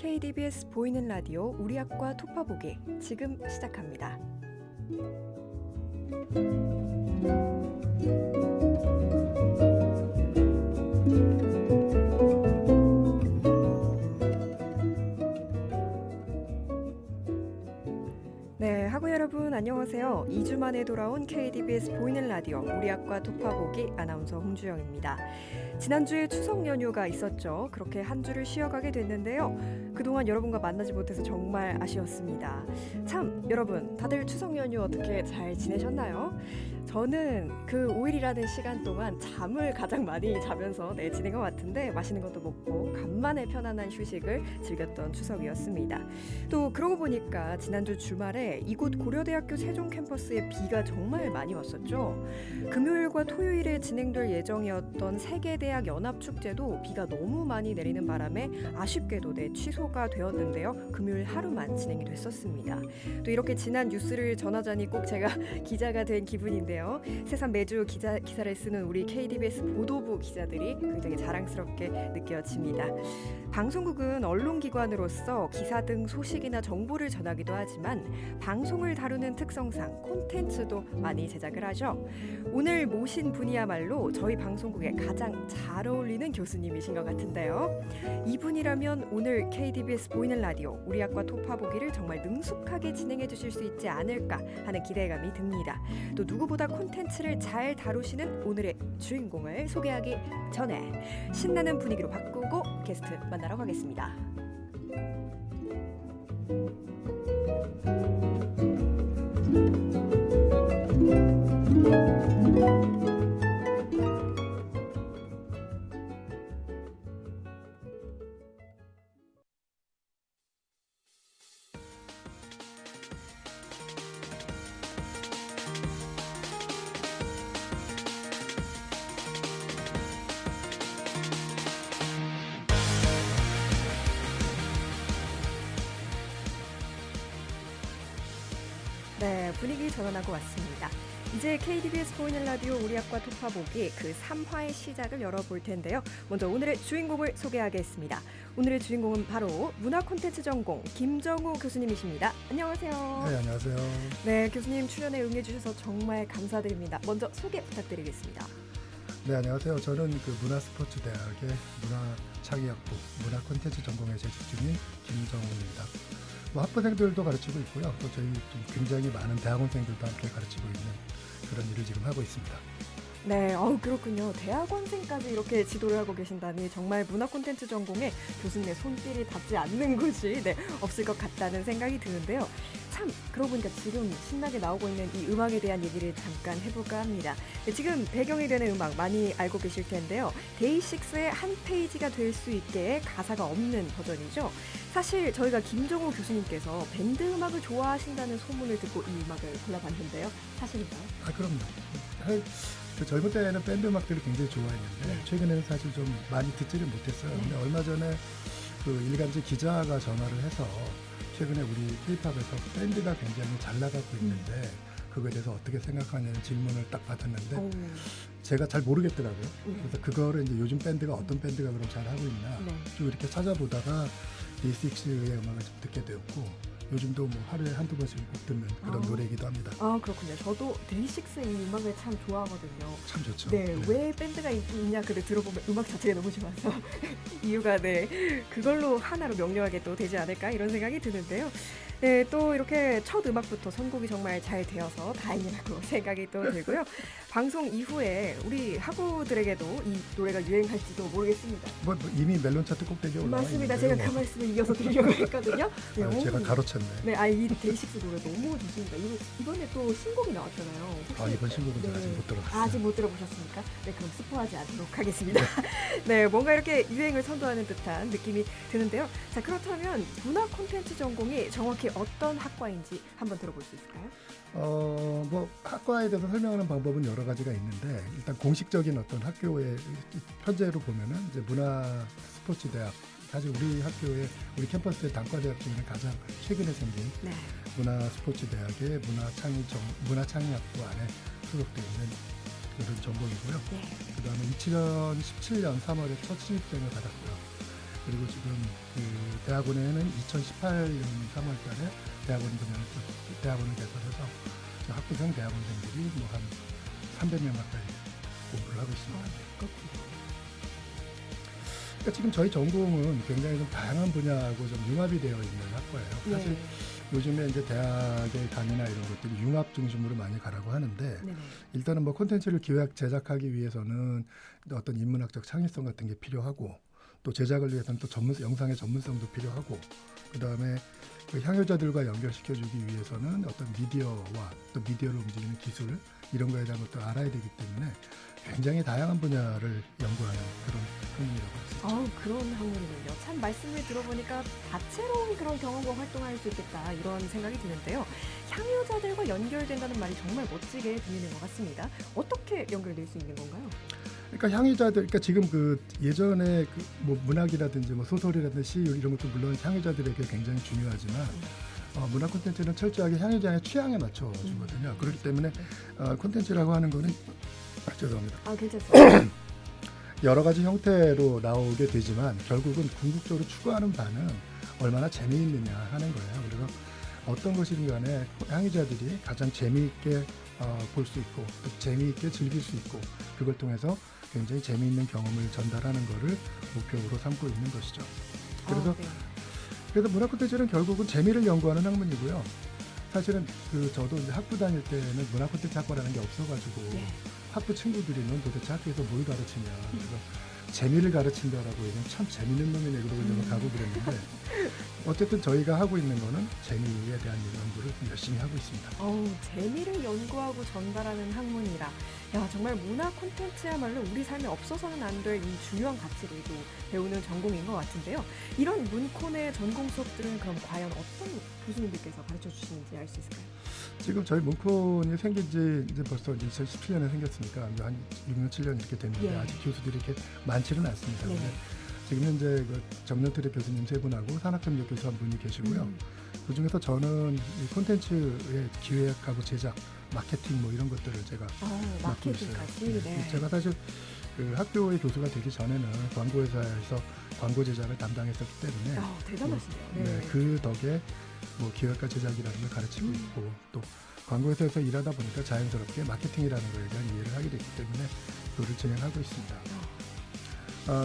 KDBS 보이는 라디오 우리 학과 토파보기 지금 시작합니다. 네, 학우 여러분 안녕하세요. 2주 만에 돌아온 KDBS 보이는 라디오 우리 학과 토파보기 아나운서 홍주영입니다. 지난주에 추석 연휴가 있었죠. 그렇게 한 주를 쉬어가게 됐는데요. 그동안 여러분과 만나지 못해서 정말 아쉬웠습니다. 참, 여러분 다들 추석 연휴 어떻게 잘 지내셨나요? 저는 그 5일이라는 시간 동안 잠을 가장 많이 자면서 지낸 것 같은데 맛있는 것도 먹고 간만에 편안한 휴식을 즐겼던 추석이었습니다. 또 그러고 보니까 지난주 주말에 이곳 고려대학교 세종 캠퍼스에 비가 정말 많이 왔었죠. 금요일과 토요일에 진행될 예정이었던 세계대학 연합축제도 비가 너무 많이 내리는 바람에 아쉽게도 취소가 되었는데요. 금요일 하루만 진행이 됐었습니다. 또 이렇게 지난 뉴스를 전하자니 꼭 제가 기자가 된 기분인데요. 세상 매주 기사를 쓰는 우리 KDBS 보도부 기자들이 굉장히 자랑스럽게 느껴집니다. 방송국은 언론기관으로서 기사 등 소식이나 정보를 전하기도 하지만 방송을 다루는 특성상 콘텐츠도 많이 제작을 하죠. 오늘 모신 분이야말로 저희 방송국에 가장 잘 어울리는 교수님이신 것 같은데요. 이분이라면 오늘 KDBS 보이는 라디오 우리 학과 토파보기를 정말 능숙하게 진행해 주실 수 있지 않을까 하는 기대감이 듭니다. 또 누구보다 콘텐츠를 잘 다루시는 오늘의 주인공을 소개하기 전에 신나는 분위기로 바꾸고 게스트 만나러 가겠습니다. 네, 분위기 전환하고 왔습니다. 이제 KDBS 보이는 라디오 우리 학과 토파보기 그 3화의 시작을 열어볼 텐데요. 먼저 오늘의 주인공을 소개하겠습니다. 오늘의 주인공은 바로 문화 콘텐츠 전공 김정우 교수님이십니다. 안녕하세요. 네, 안녕하세요. 네, 교수님 출연에 응해주셔서 정말 감사드립니다. 먼저 소개 부탁드리겠습니다. 네, 안녕하세요. 저는 그 문화스포츠대학의 문화창의학부 문화 콘텐츠 전공에 재직 중인 김정우입니다. 학부생들도 가르치고 있고요. 또 저희 좀 굉장히 많은 대학원생들도 함께 가르치고 있는 그런 일을 지금 하고 있습니다. 네, 그렇군요. 대학원생까지 이렇게 지도를 하고 계신다니 정말 문화 콘텐츠 전공에 교수님의 손길이 닿지 않는 곳이 없을 것 같다는 생각이 드는데요. 참, 그러고 보니까 지금 신나게 나오고 있는 이 음악에 대한 얘기를 잠깐 해볼까 합니다. 지금 배경이 되는 음악 많이 알고 계실 텐데요. 데이식스의 한 페이지가 될 수 있게 가사가 없는 버전이죠. 사실 저희가 김정우 교수님께서 밴드 음악을 좋아하신다는 소문을 듣고 이 음악을 골라봤는데요. 사실인가요? 그럼요. 그 젊을 때는 밴드 음악들을 굉장히 좋아했는데 최근에는 사실 좀 많이 듣지를 못했어요. 근데 얼마 전에 그 일간지 기자가 전화를 해서 최근에 우리 K-팝에서 밴드가 굉장히 잘 나가고 있는데 그거에 대해서 어떻게 생각하냐는 질문을 딱 받았는데 제가 잘 모르겠더라고요. 그래서 그거를 이제 요즘 밴드가 어떤 밴드가 그럼 잘 하고 있나 좀 이렇게 찾아보다가 데이식스의 음악을 좀 듣게 되었고 요즘도 뭐 하루에 한두 번씩 꼭 듣는 그런 노래이기도 합니다. 그렇군요. 저도 데이식스의 이 음악을 참 좋아하거든요. 참 좋죠. 네, 왜 밴드가 있냐 그를 들어보면 음악 자체가 너무 좋아서 이유가 그걸로 하나로 명료하게 또 되지 않을까 이런 생각이 드는데요. 네, 또 이렇게 첫 음악부터 선곡이 정말 잘 되어서 다행이라고 생각이 또 들고요. 방송 이후에 우리 학우들에게도 이 노래가 유행할지도 모르겠습니다. 뭐 이미 멜론 차트 꼭대기에 올라와 맞습니다. 있는데요. 제가 그 말씀을 이어서 드리려고 했거든요. 제가 가로챘네. 네, 이 데이식스 노래 너무 좋습니다. 이번에 또 신곡이 나왔잖아요. 이번 신곡은 제가 아직 못 들어봤어요. 아직 못 들어보셨습니까? 네, 그럼 스포하지 않도록 하겠습니다. 네, 뭔가 이렇게 유행을 선도하는 듯한 느낌이 드는데요. 자, 그렇다면 문화 콘텐츠 전공이 정확히 어떤 학과인지 한번 들어볼 수 있을까요? 뭐 학과에 대해서 설명하는 방법은 여러 가지가 있는데 일단 공식적인 어떤 학교의 현재로 보면은 이제 문화스포츠대학 사실 우리 학교의 우리 캠퍼스의 단과대학 중에는 가장 최근에 생긴 문화스포츠대학의 문화창의학부 안에 소속되어 있는 그런 전공이고요. 그 다음에 2017년 3월에 첫 신입생을 받았고요. 그리고 지금 그 대학원에는 2018년 3월달에 대학원을 개설해서 학부생 대학원생들이 뭐 한 300명 가까이 공부를 하고 있습니다. 그러니까 지금 저희 전공은 굉장히 좀 다양한 분야하고 좀 융합이 되어 있는 학과예요. 사실 요즘에 이제 대학의 강의나 이런 것들이 융합 중심으로 많이 가라고 하는데 네네. 일단은 뭐 콘텐츠를 기획 제작하기 위해서는 어떤 인문학적 창의성 같은 게 필요하고 또 제작을 위해서는 또 영상의 전문성도 필요하고 그다음에 그 향유자들과 연결시켜주기 위해서는 어떤 미디어와 또 미디어를 움직이는 기술 이런 거에 대한 것도 알아야 되기 때문에 굉장히 다양한 분야를 연구하는 그런 학문이라고 할 수 있죠. 그런 학문이군요. 참 말씀을 들어보니까 다채로운 그런 경험과 활동할 수 있겠다 이런 생각이 드는데요. 향유자들과 연결된다는 말이 정말 멋지게 들리는 것 같습니다. 어떻게 연결될 수 있는 건가요? 그러니까 향유자들, 그러니까 지금 그 예전에 그 뭐 문학이라든지 뭐 소설이라든지 시 이런 것도 물론 향유자들에게 굉장히 중요하지만 문학 콘텐츠는 철저하게 향유자의 취향에 맞춰 주거든요. 그렇기 때문에 콘텐츠라고 하는 거는 죄송합니다. 괜찮습니다. 여러 가지 형태로 나오게 되지만 결국은 궁극적으로 추구하는 바는 얼마나 재미있느냐 하는 거예요. 그래서 어떤 것이든 간에 향유자들이 가장 재미있게 볼 수 있고 또 재미있게 즐길 수 있고 그걸 통해서 굉장히 재미있는 경험을 전달하는 것을 목표로 삼고 있는 것이죠. 그래서 문화 콘텐츠는 결국은 재미를 연구하는 학문이고요. 사실은 저도 이제 학부 다닐 때는 문화 콘텐츠 학과라는 게 없어가지고 학부 친구들이는 도대체 학교에서 뭘 가르치냐. 그래서 재미를 가르친다라고 얘기하면 참 재미있는 놈이네 그러고 이제 가고 그랬는데 어쨌든 저희가 하고 있는 거는 재미에 대한 연구를 열심히 하고 있습니다. 재미를 연구하고 전달하는 학문이라. 야, 정말 문화 콘텐츠야말로 우리 삶에 없어서는 안 될 이 중요한 가치를 또 배우는 전공인 것 같은데요. 이런 문콘의 전공 수업들은 그럼 과연 어떤 교수님들께서 가르쳐 주시는지 알 수 있을까요? 지금 저희 문콘이 생긴 지 이제 벌써 2017년에 생겼으니까 한 6년, 7년 이렇게 됐는데 아직 교수들이 이렇게 많지는 않습니다. 근데 지금 현재 그 정년틀의 교수님 3분하고 산학협력 교수 1분이 계시고요. 그중에서 저는 이 콘텐츠의 기획하고 제작, 마케팅 뭐 이런 것들을 제가 맡고 있어요. 마케팅까지. 제가 사실 그 학교의 교수가 되기 전에는 광고회사에서 광고 제작을 담당했었기 때문에 대단하시네요. 그 덕에 뭐 기획과 제작이라는 걸 가르치고 있고 또 광고회사에서 일하다 보니까 자연스럽게 마케팅이라는 거에 대한 이해를 하게 됐기 때문에 그거를 진행하고 있습니다.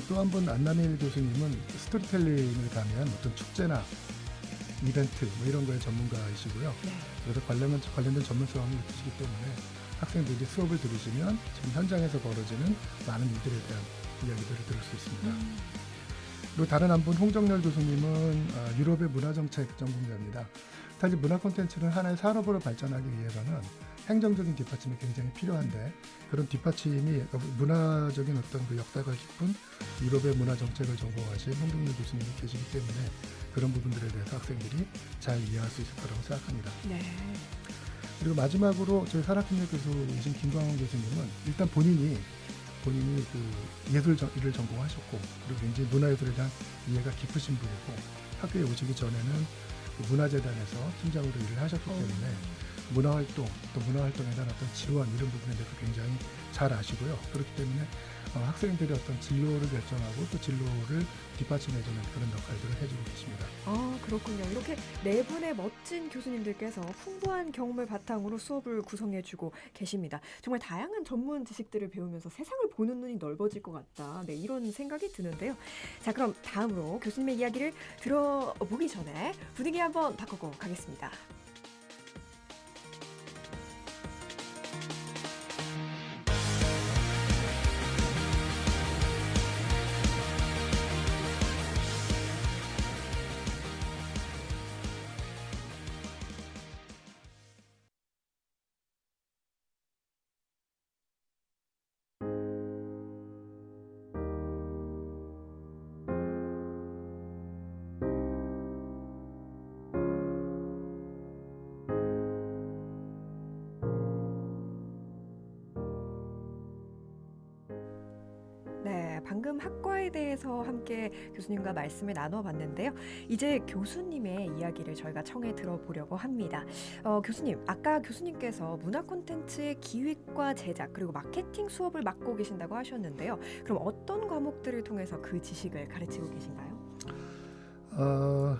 또 한 분 안남일 교수님은 스토리텔링을 가면 어떤 축제나 이벤트 뭐 이런 거에 전문가이시고요. 그래서 관련된 전문성이 있으시기 때문에 학생들이 수업을 들으시면 지금 현장에서 벌어지는 많은 일들에 대한 이야기들을 들을 수 있습니다. 그리고 다른 한 분 홍정렬 교수님은 유럽의 문화정책 전공자입니다. 사실 문화 콘텐츠는 하나의 산업으로 발전하기 위해서는 행정적인 뒷받침이 굉장히 필요한데 그런 뒷받침이 문화적인 어떤 그 역사가 깊은 유럽의 문화정책을 전공하신 홍정렬 교수님이 계시기 때문에 그런 부분들에 대해서 학생들이 잘 이해할 수 있을 거라고 생각합니다. 그리고 마지막으로 저희 산학협력 교수이신 김광원 교수님은 일단 본인이 그 예술을 전공하셨고 그리고 굉장히 문화예술에 대한 이해가 깊으신 분이고 학교에 오시기 전에는 그 문화재단에서 팀장으로 일을 하셨기 때문에 문화활동 또 문화활동에 대한 어떤 지원 이런 부분에 대해서 굉장히 잘 아시고요. 그렇기 때문에 학생들의 어떤 진로를 결정하고 또 진로를 뒷받침해주는 그런 역할들을 해주고 계십니다. 그렇군요. 이렇게 네 분의 멋진 교수님들께서 풍부한 경험을 바탕으로 수업을 구성해주고 계십니다. 정말 다양한 전문 지식들을 배우면서 세상을 보는 눈이 넓어질 것 같다. 이런 생각이 드는데요. 자, 그럼 다음으로 교수님의 이야기를 들어보기 전에 분위기 한번 바꾸고 가겠습니다. 방금 학과에 대해서 함께 교수님과 말씀을 나눠봤는데요. 이제 교수님의 이야기를 저희가 청해 들어보려고 합니다. 교수님, 아까 교수님께서 문화 콘텐츠의 기획과 제작 그리고 마케팅 수업을 맡고 계신다고 하셨는데요. 그럼 어떤 과목들을 통해서 그 지식을 가르치고 계신가요?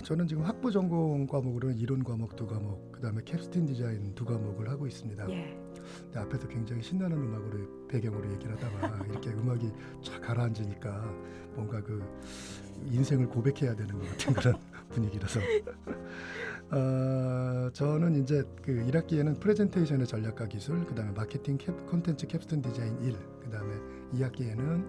저는 지금 학부 전공 과목으로는 이론 과목 2과목, 그다음에 캡스톤 디자인 2과목을 하고 있습니다. 예. 근데 앞에서 굉장히 신나는 음악으로 배경으로 얘기를 하다가 이렇게 음악이 쫙 가라앉으니까 뭔가 그 인생을 고백해야 되는 것 같은 그런 분위기라서 저는 이제 그 1학기에는 프레젠테이션의 전략과 기술, 그다음에 마케팅 콘텐츠 캡스톤 디자인 1, 그다음에 2학기에는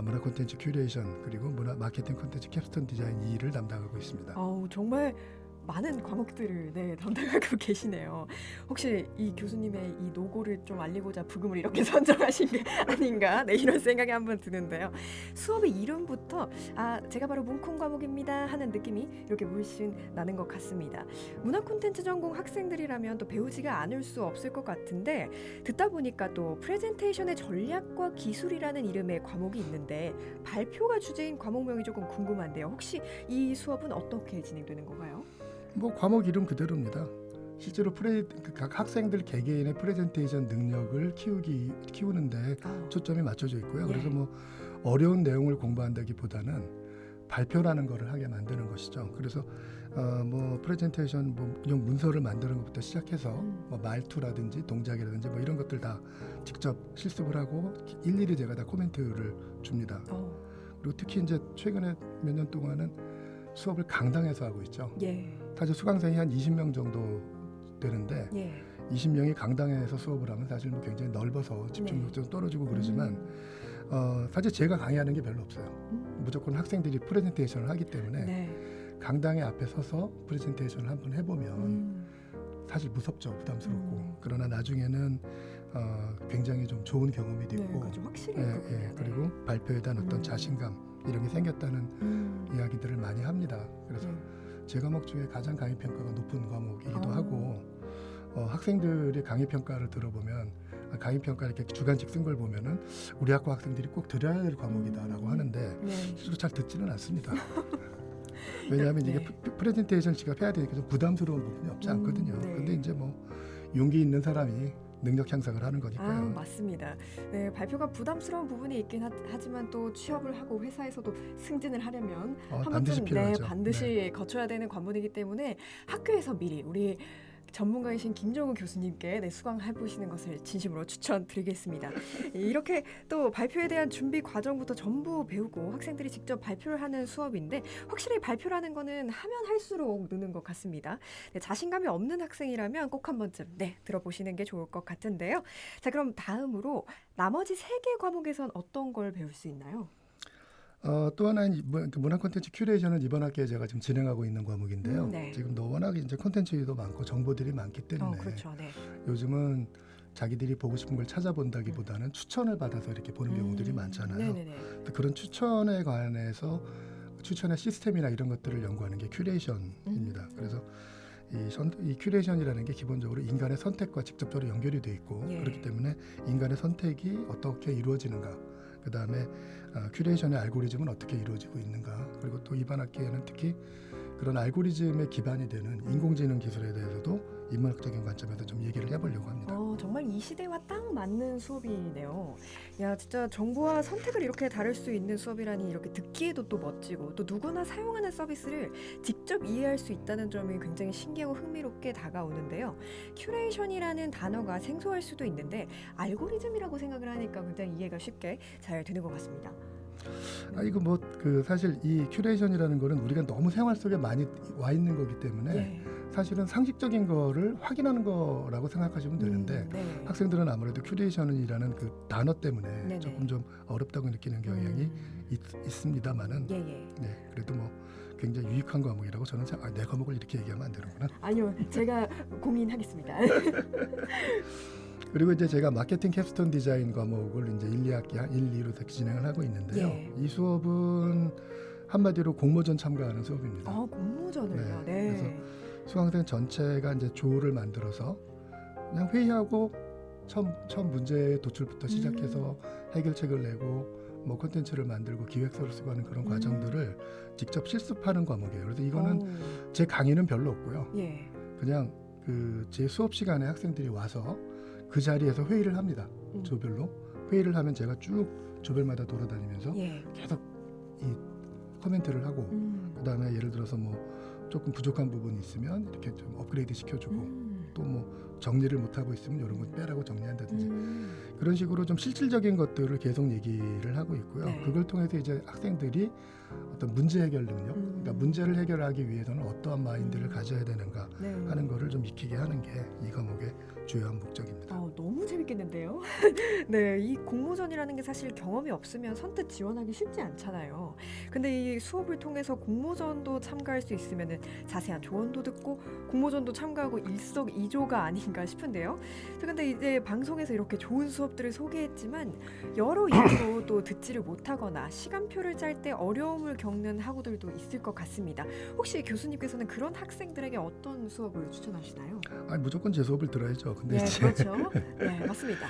문화 콘텐츠 큐레이션 그리고 문화 마케팅 콘텐츠 캡스톤 디자인 2를 담당하고 있습니다. 정말 많은 과목들을 담당하고 계시네요. 혹시 이 교수님의 이 노고를 좀 알리고자 부금을 이렇게 선정하신 게 아닌가 이런 생각이 한번 드는데요. 수업의 이름부터 제가 바로 문콘 과목입니다 하는 느낌이 이렇게 물씬 나는 것 같습니다. 문화 콘텐츠 전공 학생들이라면 또 배우지가 않을 수 없을 것 같은데 듣다 보니까 또 프레젠테이션의 전략과 기술이라는 이름의 과목이 있는데 발표가 주제인 과목명이 조금 궁금한데요. 혹시 이 수업은 어떻게 진행되는 건가요? 뭐 과목 이름 그대로입니다. 실제로 각 학생들 개개인의 프레젠테이션 능력을 키우는데 초점이 맞춰져 있고요. 그래서 뭐 어려운 내용을 공부한다기보다는 발표라는 거를 하게 만드는 것이죠. 그래서 뭐 프레젠테이션 그냥 문서를 만드는 것부터 시작해서 뭐 말투라든지 동작이라든지 뭐 이런 것들 다 직접 실습을 하고 일일이 제가 다 코멘트를 줍니다. 그리고 특히 이제 최근에 몇 년 동안은 수업을 강당에서 하고 있죠. 사실 수강생이 한 20명 정도 되는데 20명이 강당에서 수업을 하면 사실 뭐 굉장히 넓어서 집중력도 좀 떨어지고 그러지만 사실 제가 강의하는 게 별로 없어요. 무조건 학생들이 프레젠테이션을 하기 때문에 강당에 앞에 서서 프레젠테이션을 한번 해보면 사실 무섭죠. 부담스럽고. 그러나 나중에는 굉장히 좀 좋은 경험이 됐고 좀 확실히 그리고 발표에 대한 어떤 자신감 이런 게 생겼다는 이야기들을 많이 합니다. 그래서 제 과목 중에 가장 강의 평가가 높은 과목이기도 하고 학생들이 강의 평가를 들어보면 강의 평가 이렇게 주간식 쓴 걸 보면은 우리 학과 학생들이 꼭 들어야 될 과목이다라고 하는데 실제로 잘 듣지는 않습니다. 왜냐하면 이게 프레젠테이션 시간 해야 되니까 좀 부담스러운 부분이 없지 않거든요. 근데 이제 뭐 용기 있는 사람이 능력 향상을 하는 거니까요. 맞습니다. 발표가 부담스러운 부분이 있긴 하지만 또 취업을 하고 회사에서도 승진을 하려면 한 반드시 번쯤 필요하죠. 반드시 거쳐야 되는 관문이기 때문에 학교에서 미리 우리 전문가이신 김정우 교수님께 수강해 보시는 것을 진심으로 추천드리겠습니다. 이렇게 또 발표에 대한 준비 과정부터 전부 배우고 학생들이 직접 발표를 하는 수업인데 확실히 발표라는 거는 하면 할수록 느는 것 같습니다. 자신감이 없는 학생이라면 꼭 한 번쯤 들어보시는 게 좋을 것 같은데요. 자, 그럼 다음으로 나머지 3개 과목에선 어떤 걸 배울 수 있나요? 또 하나는 문화 콘텐츠 큐레이션은 이번 학기에 제가 지금 진행하고 있는 과목인데요. 지금 워낙 이제 콘텐츠도 많고 정보들이 많기 때문에 요즘은 자기들이 보고 싶은 걸 찾아본다기보다는 추천을 받아서 이렇게 보는 경우들이 많잖아요. 그런 추천에 관해서 추천의 시스템이나 이런 것들을 연구하는 게 큐레이션입니다. 그래서 이 큐레이션이라는 게 기본적으로 인간의 선택과 직접적으로 연결이 돼 있고 그렇기 때문에 인간의 선택이 어떻게 이루어지는가, 그 다음에 큐레이션의 알고리즘은 어떻게 이루어지고 있는가, 그리고 또 이번 학기에는 특히 그런 알고리즘의 기반이 되는 인공지능 기술에 대해서도 인문학적인 관점에서 좀 얘기를 해보려고 합니다. 정말 이 시대와 딱 맞는 수업이네요. 야, 진짜 정보와 선택을 이렇게 다룰 수 있는 수업이라니 이렇게 듣기에도 또 멋지고 또 누구나 사용하는 서비스를 직접 이해할 수 있다는 점이 굉장히 신기하고 흥미롭게 다가오는데요. 큐레이션이라는 단어가 생소할 수도 있는데 알고리즘이라고 생각을 하니까 굉장히 이해가 쉽게 잘 되는 것 같습니다. 이거 뭐 사실 이 큐레이션이라는 거는 우리가 너무 생활 속에 많이 와 있는 거기 때문에 사실은 상식적인 거를 확인하는 거라고 생각하시면 되는데 학생들은 아무래도 큐레이션이라는 그 단어 때문에 조금 좀 어렵다고 느끼는 경향이 있습니다만은 그래도 뭐 굉장히 유익한 과목이라고 저는 내 과목을 이렇게 얘기하면 안 되는구나. 아니요, 제가 공인하겠습니다. 그리고 이제 제가 마케팅 캡스톤 디자인 과목을 이제 1, 2학기 1, 2로 진행을 하고 있는데요. 이 수업은 한마디로 공모전 참가하는 수업입니다. 공모전을요? 그래서 수강생 전체가 이제 조를 만들어서 그냥 회의하고 처음 문제 도출부터 시작해서 해결책을 내고 뭐 콘텐츠를 만들고 기획서를 쓰고 하는 그런 과정들을 직접 실습하는 과목이에요. 그래서 이거는 제 강의는 별로 없고요. 그냥 제 수업 시간에 학생들이 와서 그 자리에서 회의를 합니다. 조별로 회의를 하면 제가 쭉 조별마다 돌아다니면서 계속 이 코멘트를 하고 그다음에 예를 들어서 뭐 조금 부족한 부분이 있으면 이렇게 좀 업그레이드 시켜주고 또 뭐 정리를 못하고 있으면 이런 거 빼라고 정리한다든지 그런 식으로 좀 실질적인 것들을 계속 얘기를 하고 있고요. 네. 그걸 통해서 이제 학생들이 어떤 문제 해결 능력, 그러니까 문제를 해결하기 위해서는 어떠한 마인드를 가져야 되는가 네. 하는 거를 좀 익히게 하는 게 이 과목의 주요한 목적입니다. 너무 재밌겠는데요. 네, 이 공모전이라는 게 사실 경험이 없으면 선뜻 지원하기 쉽지 않잖아요. 근데 이 수업을 통해서 공모전도 참가할 수 있으면 자세한 조언도 듣고 공모전도 참가하고 일석이조가 아닌가 싶은데요. 자, 근데 이제 방송에서 이렇게 좋은 수업들을 소개했지만 여러 이유로 또 듣지를 못하거나 시간표를 짤 때 어려움을 겪는 학우들도 있을 것 같습니다. 혹시 교수님께서는 그런 학생들에게 어떤 수업을 추천하시나요? 아니, 무조건 제 수업을 들어야죠. 근데 네, 이제 그렇죠. 네, 맞습니다.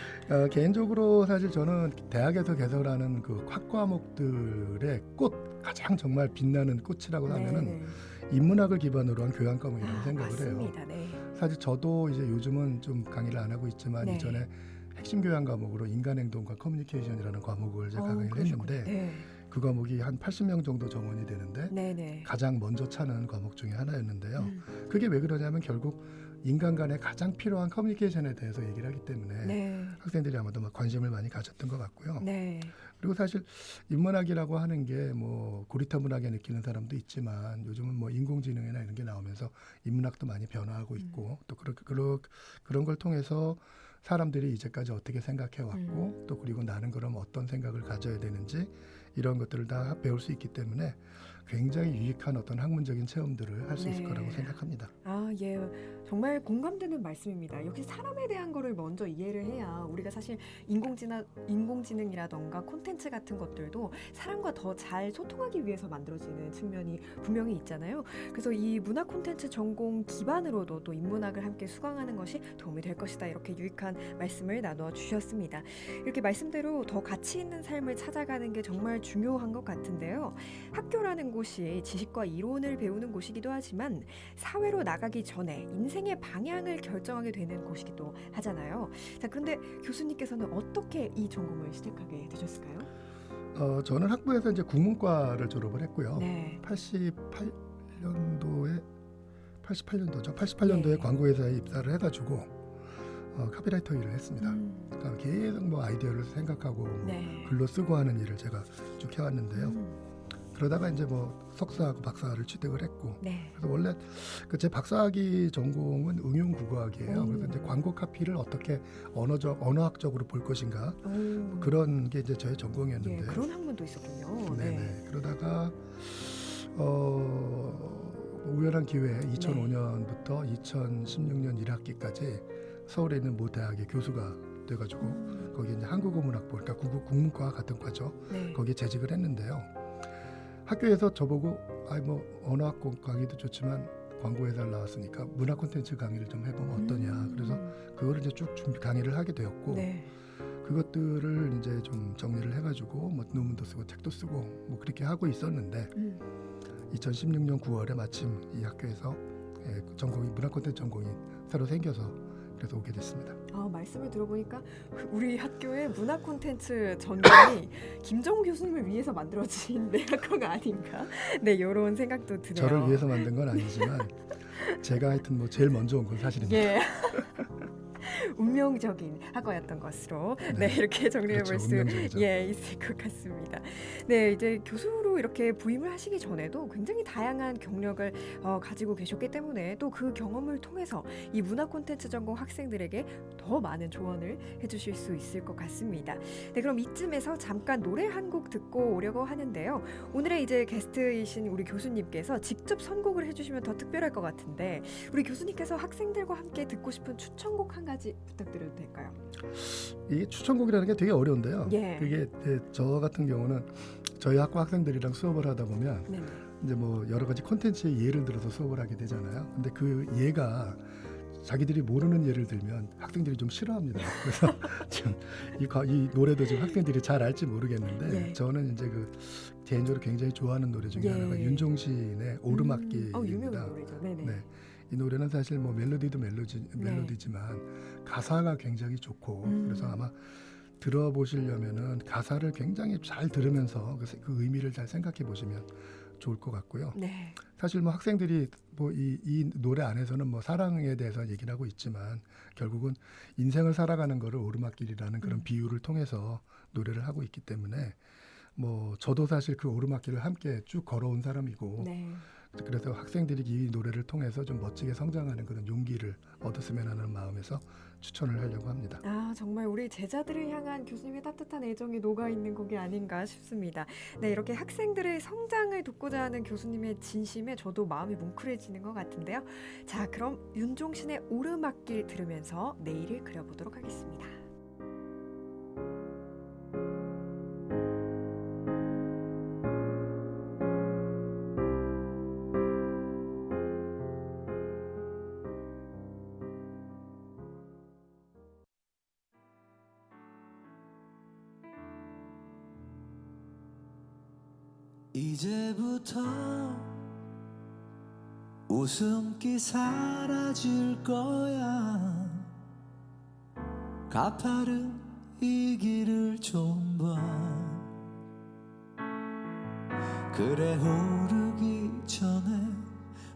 개인적으로 사실 저는 대학에서 개설하는 그 학과목들의 꽃 가장 정말 빛나는 꽃이라고 하면은 네. 인문학을 기반으로 한 교양 과목이라고 생각을 해요. 맞습니다. 네. 사실 저도 이제 요즘은 좀 강의를 안 하고 있지만 네. 이전에 핵심 교양 과목으로 인간행동과 커뮤니케이션이라는 과목을 제가 강의를 그러셨군요. 했는데 네. 그 과목이 한 80명 정도 정원이 되는데 네네. 가장 먼저 차는 과목 중에 하나였는데요. 그게 왜 그러냐면 결국 인간 간에 가장 필요한 커뮤니케이션에 대해서 얘기를 하기 때문에 네. 학생들이 아마도 막 관심을 많이 가졌던 것 같고요. 네. 그리고 사실 인문학이라고 하는 게 뭐 고리타분하게 느끼는 사람도 있지만 요즘은 뭐 인공지능이나 이런 게 나오면서 인문학도 많이 변화하고 있고 또 그런 걸 통해서 사람들이 이제까지 어떻게 생각해 왔고 또 그리고 나는 그럼 어떤 생각을 가져야 되는지 이런 것들을 다 배울 수 있기 때문에 굉장히 유익한 어떤 학문적인 체험들을 할 수 있을 네. 거라고 생각합니다. 예. 정말 공감되는 말씀입니다. 역시 사람에 대한 거를 먼저 이해를 해야 우리가 사실 인공지능이라던가 콘텐츠 같은 것들도 사람과 더 잘 소통하기 위해서 만들어지는 측면이 분명히 있잖아요. 그래서 이 문화 콘텐츠 전공 기반으로도 또 인문학을 함께 수강하는 것이 도움이 될 것이다. 이렇게 유익한 말씀을 나누어 주셨습니다. 이렇게 말씀대로 더 가치 있는 삶을 찾아가는 게 정말 중요한 것 같은데요. 학교라는 곳이 지식과 이론을 배우는 곳이기도 하지만 사회로 나가기 전에 인생의 방향을 결정하게 되는 곳이기도 하잖아요. 자, 그런데 교수님께서는 어떻게 이 전공을 시작하게 되셨을까요? 저는 학부에서 이제 국문과를 졸업을 했고요. 네. 88년도에 네. 광고회사에 입사를 해가지고 카피라이터 일을 했습니다. 그러니까 계속 뭐 아이디어를 생각하고 뭐 네. 글로 쓰고 하는 일을 제가 쭉 해왔는데요. 그러다가 이제 뭐 석사하고 박사를 취득을 했고 네. 그래서 원래 제 박사학위 전공은 응용국어학이에요. 그래서 이제 광고 카피를 어떻게 언어학적으로 볼 것인가 그런 게 이제 저의 예, 전공이었는데요. 그런 학문도 있었군요. 네네. 그러다가 우연한 기회에 2005년부터 2016년 1학기까지 서울에 있는 모 대학의 교수가 돼가지고 거기 이제 한국어문학부, 그러니까 국문과 같은 과죠. 네. 거기에 재직을 했는데요. 학교에서 저보고 뭐 언어학 강의도 좋지만 광고회사를 나왔으니까 문화 콘텐츠 강의를 좀 해보면 어떠냐. 그래서 그거를 이제 쭉 강의를 하게 되었고 네. 그것들을 이제 좀 정리를 해가지고 뭐 논문도 쓰고 책도 쓰고 뭐 그렇게 하고 있었는데 2016년 9월에 마침 이 학교에서 전공이 문화 콘텐츠 전공이 새로 생겨서 그래서 오게 됐습니다. 말씀을 들어보니까 우리 학교의 문화 콘텐츠 전공이 김정우 교수님을 위해서 만들어진 학과가 아닌가? 네, 이런 생각도 드네요. 저를 위해서 만든 건 아니지만 제가 하여튼 뭐 제일 먼저 온 건 사실입니다. 예. 운명적인 학과였던 것으로 이렇게 정리해 볼 수 있을 것 같습니다. 네, 이제 교수로 이렇게 부임을 하시기 전에도 굉장히 다양한 경력을 가지고 계셨기 때문에 또 그 경험을 통해서 이 문화 콘텐츠 전공 학생들에게 더 많은 조언을 해주실 수 있을 것 같습니다. 네, 그럼 이쯤에서 잠깐 노래 한 곡 듣고 오려고 하는데요. 오늘의 이제 게스트이신 우리 교수님께서 직접 선곡을 해주시면 더 특별할 것 같은데 우리 교수님께서 학생들과 함께 듣고 싶은 추천곡 한 가지 부탁드려도 될까요? 이 추천곡이라는 게 되게 어려운데요. 예. 그게 저 같은 경우는 저희 학과 학생들이랑 수업을 하다 보면 네네. 이제 뭐 여러 가지 콘텐츠의 예를 들어서 수업을 하게 되잖아요. 근데 그 예가 자기들이 모르는 예를 들면 학생들이 좀 싫어합니다. 그래서 지금 이 노래도 지금 학생들이 잘 알지 모르겠는데 예. 저는 이제 그 개인적으로 굉장히 좋아하는 노래 중에 하나가 윤종신의 오르막길입니다. 유명한 노래죠. 네네. 네. 이 노래는 사실 뭐 멜로디도 멜로디지만 가사가 굉장히 좋고 그래서 아마 들어보시려면은 가사를 굉장히 잘 들으면서 그 의미를 잘 생각해 보시면 좋을 것 같고요. 네. 사실 뭐 학생들이 뭐 이 노래 안에서는 뭐 사랑에 대해서 얘기를 하고 있지만 결국은 인생을 살아가는 거를 오르막길이라는 그런 비유를 통해서 노래를 하고 있기 때문에 뭐 저도 사실 그 오르막길을 함께 쭉 걸어온 사람이고 네. 그래서 학생들이 이 노래를 통해서 좀 멋지게 성장하는 그런 용기를 얻었으면 하는 마음에서 추천을 하려고 합니다. 아, 정말 우리 제자들을 향한 교수님의 따뜻한 애정이 녹아있는 곡이 아닌가 싶습니다. 네, 이렇게 학생들의 성장을 돕고자 하는 교수님의 진심에 저도 마음이 뭉클해지는 것 같은데요. 자, 그럼 윤종신의 오르막길 들으면서 내일을 그려보도록 하겠습니다. 이제부터 웃음기 사라질 거야. 가파른 이 길을 좀 봐. 그래 오르기 전에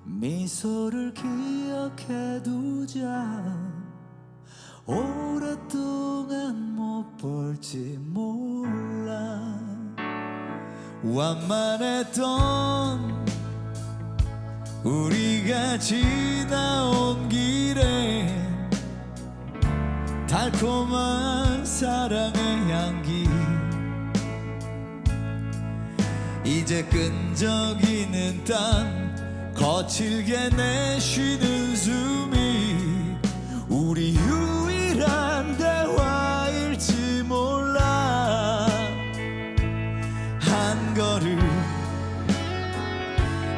미소를 기억해 두자. 오랫동안 못 볼지 몰라. 완만했던 우리가 지나온 길에 달콤한 사랑의 향기. 이제 끈적이는 땀 거칠게 내쉬는 숨이 우리 유일한 대화일지 몰라. 한 걸음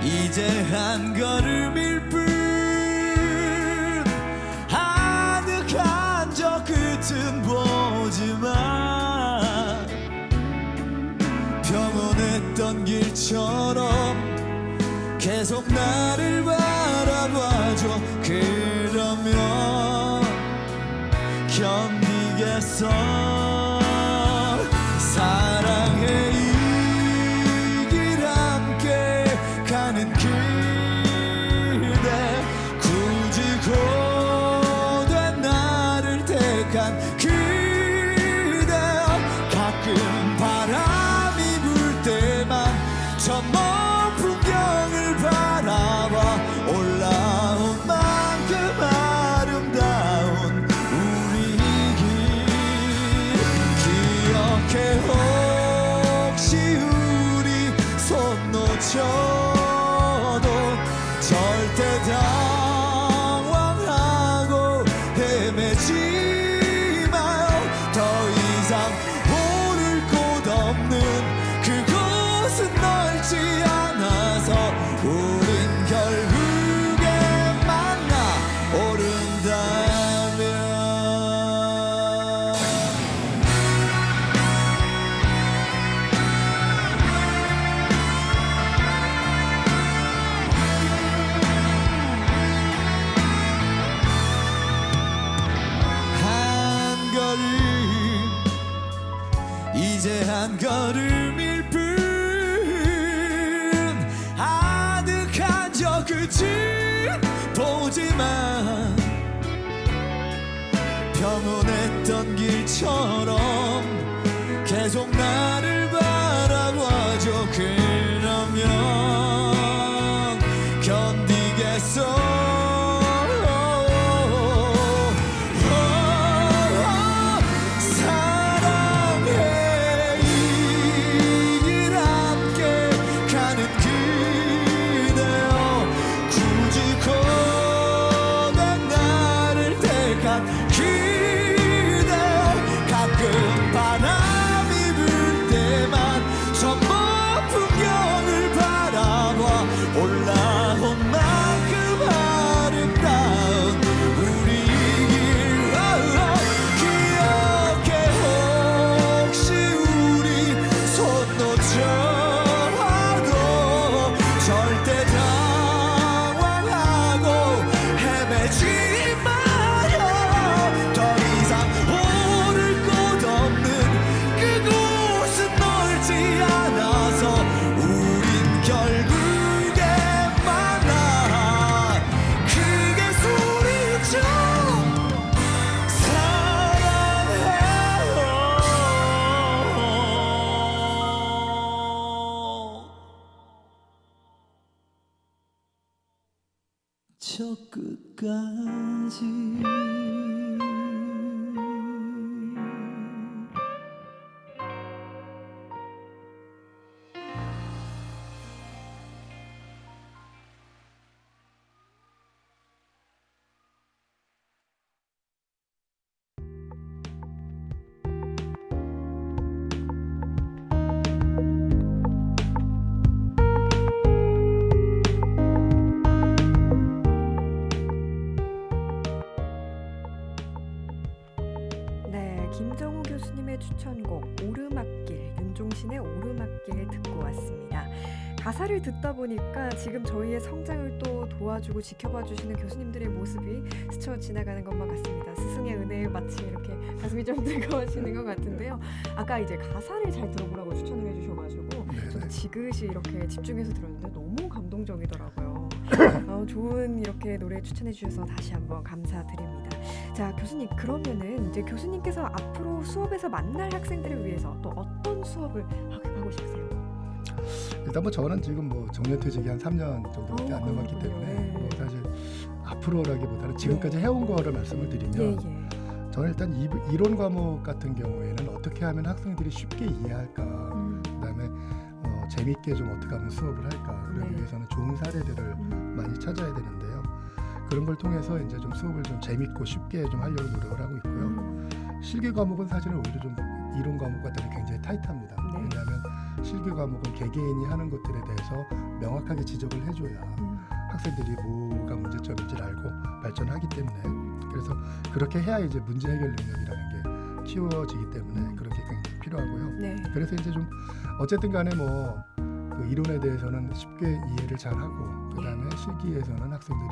이제 한 걸음일 뿐. 아득한 저 끝은 보지만 평온했던 길처럼 계속 나를 바라봐줘. 그러면 견디겠어. 사랑해 이 길 함께 가는 그대. 굳이 고된 나를 택한 그대. 가끔 바람이 불 때만 저 먼 풍경을 바라봐. 올라온 만큼 아름다운 우리 길 기억해. 혹시 우리 손 놓쳐도 절대 당황하고 헤매지 마요. 더 이상 오를 곳 없는 그곳은 넓지 않아서 우린 결국에 만나 오른다면. 한 걸음 이제 한 걸음일 뿐. 아득한 저 끝은 보지만 평온했던 길처럼 계속 나를 바라봐줘. 그러면 견디겠어. 사랑해 이 길 함께 가는 그대여. 굳이 고된 나를 택한 그대여. 가끔 바람이 불 때만 저 먼 풍경을 바라봐. 올라온 만큼 저 끝까지 네, 김정우 교수님의 추천곡 오르막길, 윤종신의 오르막길 듣고 왔습니다. 가사를 듣다 보니까 지금 저희의 성장을 또 도와주고 지켜봐 주시는 교수님들의 모습이 스쳐 지나가는 것만 같습니다. 스승의 은혜에 마치 이렇게 가슴이 좀 뜨거워지는 것 같은데요. 아까 이제 가사를 잘 들어보라고 추천을 해주셔가지고 저도 지그시 이렇게 집중해서 들었는데 너무 감동적이더라고요. 좋은 이렇게 노래 추천해 주셔서 다시 한번 감사드립니다. 자, 교수님, 그러면은 이제 교수님께서 앞으로 수업에서 만날 학생들을 위해서 또 어떤 수업을 하고 싶으세요? 일단 뭐 저는 지금 뭐 정년퇴직이 한 3년 정도밖에 안 남았기 그렇군요. 때문에 네. 뭐 사실 앞으로라기보다는 지금까지 해온 거를 말씀을 드리면 예. 저는 일단 이론 과목 같은 경우에는 어떻게 하면 학생들이 쉽게 이해할까, 그다음에 재밌게 좀 어떻게 하면 수업을 할까, 그러기 네. 위해서는 좋은 사례들을 많이 찾아야 되는데요. 그런 걸 통해서 이제 좀 수업을 좀 재밌고 쉽게 좀 하려고 노력을 하고 있고요. 실기 과목은 사실은 오히려 좀 이론 과목과 달리 굉장히 타이트합니다. 네. 왜냐하면 실기 과목은 개개인이 하는 것들에 대해서 명확하게 지적을 해줘야 학생들이 뭐가 문제점인지를 알고 발전하기 때문에, 그래서 그렇게 해야 이제 문제 해결 능력이라는 게 키워지기 때문에 그렇게 굉장히 필요하고요. 네. 그래서 이제 좀 어쨌든 간에 뭐 그 이론에 대해서는 쉽게 이해를 잘 하고, 그다음에 실기에서는 학생들이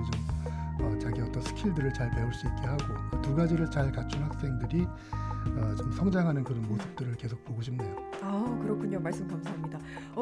좀 자기 어떤 스킬들을 잘 배울 수 있게 하고, 그 두 가지를 잘 갖춘 학생들이 좀 성장하는 그런 모습들을 계속 보고 싶네요. 아, 그렇군요. 말씀 감사합니다.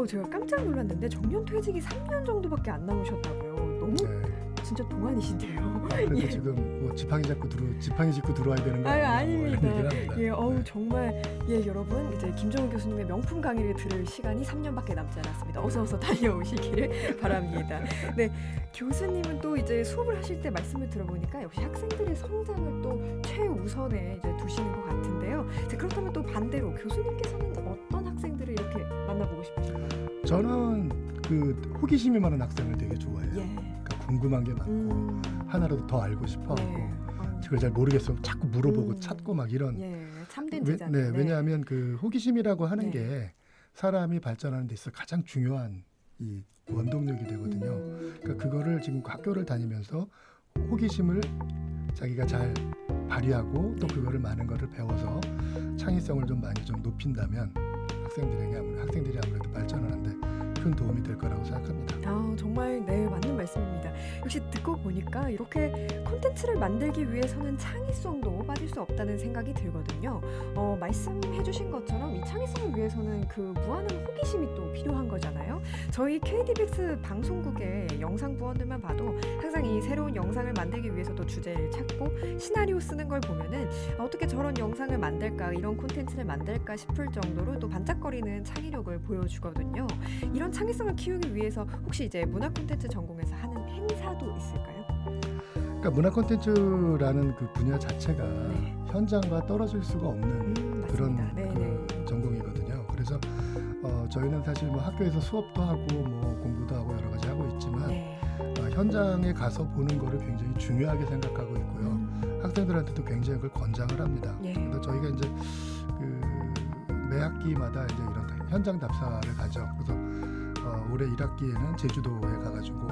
제가 깜짝 놀랐는데 정년퇴직이 3년 정도밖에 안 남으셨다고요. 너무 네. 진짜 동안이신데요. 그래서 예. 지금 뭐 지팡이 짚고 들어와야 되는 거 아유, 아니냐, 뭐 이런 아닙니다. 얘기를 합니다. 예, 네. 정말 여러분, 이제 김정우 교수님의 명품 강의를 들을 시간이 3년밖에 남지 않았습니다. 어서 다녀오시기를 바랍니다. 네, 교수님은 또 이제 수업을 하실 때 말씀을 들어보니까 역시 학생들의 성장을 또 최우선에 이제 두시는 것 같은데요. 자, 그렇다면 또 반대로 교수님께서는 어떤 학생들을 이렇게 만나보고 싶으신가요? 저는 그 호기심이 많은 학생을 되게 좋아해요. 예. 그러니까 궁금한 게 많고 하나라도 더 알고 싶어하고, 네. 그걸 잘 모르겠으면 자꾸 물어보고 음. 찾고 막 이런. 예, 참된 제자. 네, 왜냐하면 그 호기심이라고 하는 네. 게 사람이 발전하는 데 있어 가장 중요한 이 원동력이 되거든요. 그러니까 그거를 지금 학교를 다니면서 호기심을 자기가 잘 발휘하고 또 네. 그거를 많은 거를 배워서 창의성을 좀 많이 좀 높인다면 학생들이 아무래도 발전하는데 큰 도움이 될 거라고 생각합니다. 정말 맞는 말씀입니다. 역시 듣고 보니까 이렇게 콘텐츠를 만들기 위해서는 창의성도 빠질 수 없다는 생각이 들거든요. 말씀해주신 것처럼 이 창의성을 위해서는 그 무한한 호기심이 또 필요한 거잖아요. 저희 KDBS 방송국의 영상 부원들만 봐도 항상 이 새로운 영상을 만들기 위해서도 주제를 찾고 시나리오 쓰는 걸 보면은 어떻게 저런 영상을 만들까, 이런 콘텐츠를 만들까 싶을 정도로 또 반짝거리는 창의력을 보여주거든요. 이런 창의성을 키우기 위해서 혹시 이제 문화 콘텐츠 전공에서 하는 행사도 있을까요? 그러니까 문화 콘텐츠라는 그 분야 자체가 네. 현장과 떨어질 수가 없는 그런 맞습니다. 네. 그 전공이거든요. 그래서 저희는 사실 뭐 학교에서 수업도 하고 뭐 공부도 하고 여러 가지 하고 있지만 네. 현장에 가서 보는 거를 굉장히 중요하게 생각하고 있고요. 학생들한테도 굉장히 그걸 권장을 합니다. 예. 그래서 저희가 이제 매 학기마다 이제 이런 현장 답사를 가죠. 그래서 올해 1학기에는 제주도에 가가지고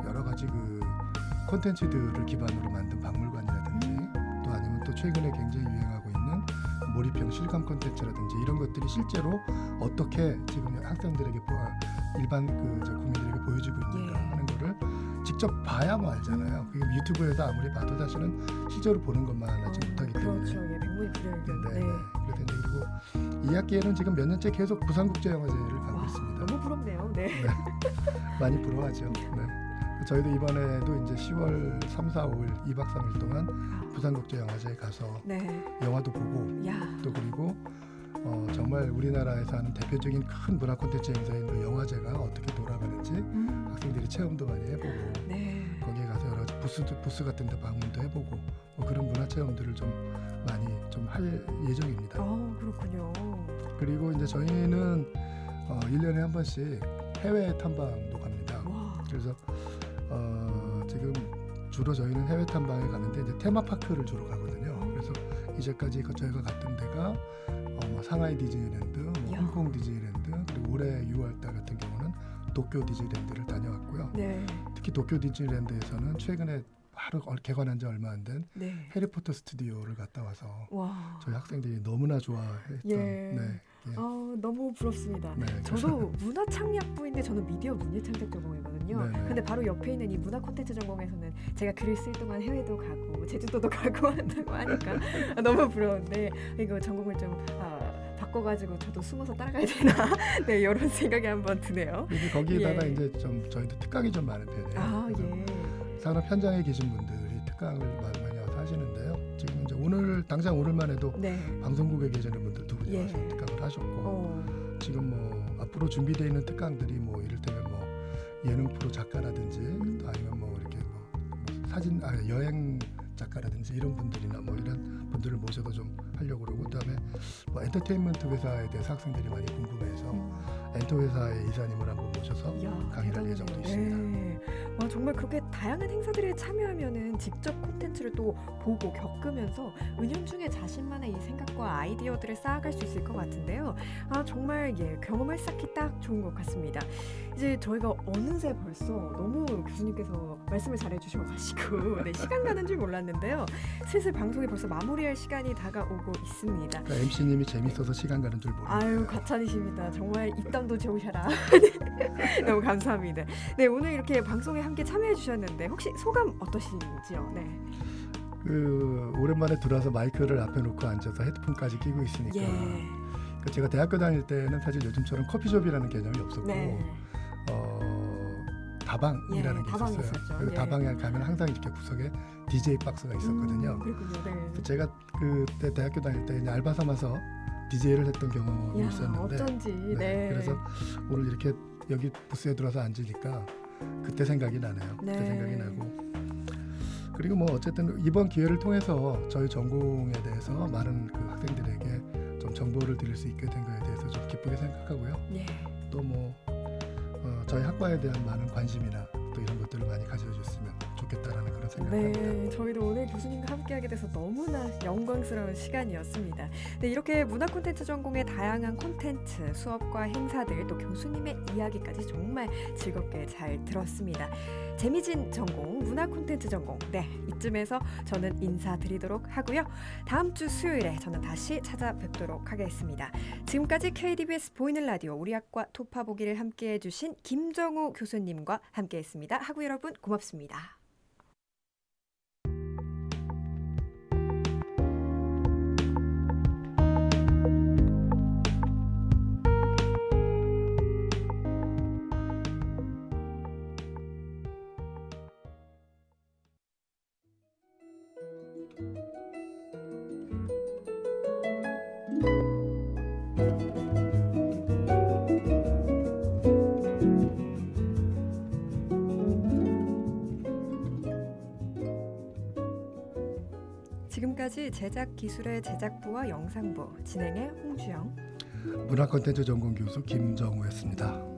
여러 가지 그 콘텐츠들을 기반으로 만든 박물관이라든지 또 아니면 또 최근에 굉장히 유행하고 있는 몰입형 실감 콘텐츠라든지 이런 것들이 실제로 어떻게 지금 학생들에게 일반 국민들에게 보여지고 있는가 예. 하는 거를 직접 봐야 뭐 알잖아요. 그게 유튜브에서 아무리 봐도 사실은 실제로 보는 것만 하지 못하기 때문에. 그렇죠. 백문이 불여일견. 네. 그래서 이제 그리고 2학기에는 지금 몇 년째 계속 부산국제영화제를 가고 와, 있습니다. 너무 부럽네요. 네. 많이 부러워하죠. 네. 저희도 이번에도 이제 10월 3, 4, 5일 2박 3일 동안 부산국제영화제에 가서 네. 영화도 보고 야. 또 그리고 정말 우리나라에서 하는 대표적인 큰 문화 콘텐츠 행사인 그 영화제가 어떻게 돌아가는지 학생들이 체험도 많이 해보고 네. 거기에 가서 여러 부스 같은 데 방문도 해보고 뭐 그런 문화 체험들을 좀 많이 좀 할 예정입니다. 그렇군요. 그리고 이제 저희는 1년에 한 번씩 해외 탐방도 갑니다. 와. 그래서 지금 주로 저희는 해외 탐방에 가는데 이제 테마파크를 주로 가거든요. 그래서 이제까지 저희가 갔던 데가 뭐 상하이 디즈니랜드, 뭐 야. 홍콩 디즈니랜드, 그리고 올해 6월달 같은 경우는 도쿄 디즈니랜드를 다녀왔고요. 네. 특히 도쿄 디즈니랜드에서는 최근에 바로 개관한 지 얼마 안 된 네. 해리포터 스튜디오를 갔다 와서 와. 저희 학생들이 너무나 좋아했던 예. 네, 예. 너무 부럽습니다. 네, 저도 문화창약부인데 저는 미디어 문예창작 전공이거든요. 네네. 근데 바로 옆에 있는 이 문화 콘텐츠 전공에서는 제가 글을 쓸 동안 해외도 가고 제주도도 가고 한다고 하니까 너무 부러운데 이거 전공을 좀 바꿔가지고 저도 숨어서 따라가야 되나? 네, 이런 생각이 한번 드네요. 그리고 거기에다가 예. 이제 좀 저희도 특강이 좀 많은 편이에요. 그래서 예. 산업 현장에 계신 분들이 특강을 많이 와서 하시는데요. 지금 이제 당장 오늘만 해도 네. 방송국에 계시는 분들 두 분이 예. 와서 특강을 하셨고 지금 뭐 앞으로 준비되어 있는 특강들이 뭐 이를테면 뭐 예능 프로 작가라든지 또 아니면 뭐 이렇게 뭐 사진 여행 작가라든지 이런 분들이나 뭐 이런 분들을 모셔도 좀 하려고 그러고 그다음에 뭐 엔터테인먼트 회사에 대해서 학생들이 많이 궁금해해서 엔터 회사의 이사님을 한번 모셔서 강의를 할 예정도 있습니다. 네. 와, 정말 그렇게 다양한 행사들에 참여하면은 직접 콘텐츠를 또 보고 겪으면서 은연중에 자신만의 이 생각과 아이디어들을 쌓아갈 수 있을 것 같은데요. 정말 경험을 쌓기 딱 좋은 것 같습니다. 이제 저희가 어느새 벌써 너무 교수님께서 말씀을 잘해주셔가지고 네, 시간 가는 줄 몰랐는데요. 슬슬 방송이 벌써 마무리할 시간이 다가오고 있습니다. 그러니까 MC님이 재밌어서 시간 가는 줄 모르겠어요. 아유, 과찬이십니다. 정말 입담도 좋으셔라. 너무 감사합니다. 네, 오늘 이렇게 방송에 함께 참여해 주셨는데 혹시 소감 어떠신지요? 네. 오랜만에 들어와서 마이크를 앞에 놓고 앉아서 헤드폰까지 끼고 있으니까 그러니까 제가 대학교 다닐 때는 사실 요즘처럼 커피숍이라는 개념이 없었고 네. 다방이라는 게 다방이 있었어요. 있었죠. 그리고 예. 다방에 가면 항상 이렇게 구석에 DJ 박스가 있었거든요. 그렇군요. 네. 그래서 제가 그때 대학교 다닐 때 이제 알바 삼아서 DJ를 했던 경험이 있었는데 어쩐지. 네. 그래서 오늘 이렇게 여기 부스에 들어서 앉으니까 그때 생각이 나네요. 네. 그때 생각이 나고 그리고 뭐 어쨌든 이번 기회를 통해서 저희 전공에 대해서 많은 그 학생들에게 좀 정보를 드릴 수 있게 된 거에 대해서 좀 기쁘게 생각하고요. 네. 또 뭐 저희 학과에 대한 많은 관심이나 또 이런 것들을 많이 가져주셨으면 좋겠다라는 그런 생각입니다. 네, 저희도 오늘 교수님과 함께하게 돼서 너무나 영광스러운 시간이었습니다. 네, 이렇게 문화 콘텐츠 전공의 다양한 콘텐츠, 수업과 행사들, 또 교수님의 이야기까지 정말 즐겁게 잘 들었습니다. 재미진 전공, 문화 콘텐츠 전공. 네, 이쯤에서 저는 인사드리도록 하고요. 다음 주 수요일에 저는 다시 찾아뵙도록 하겠습니다. 지금까지 KDBS 보이는 라디오 우리 학과 토파보기를 함께해 주신 김정우 교수님과 함께했습니다. 학우 여러분 고맙습니다. 지금까지 제작기술의 제작부와 영상부 진행의 홍주영 문화 콘텐츠 전공 교수 김정우였습니다.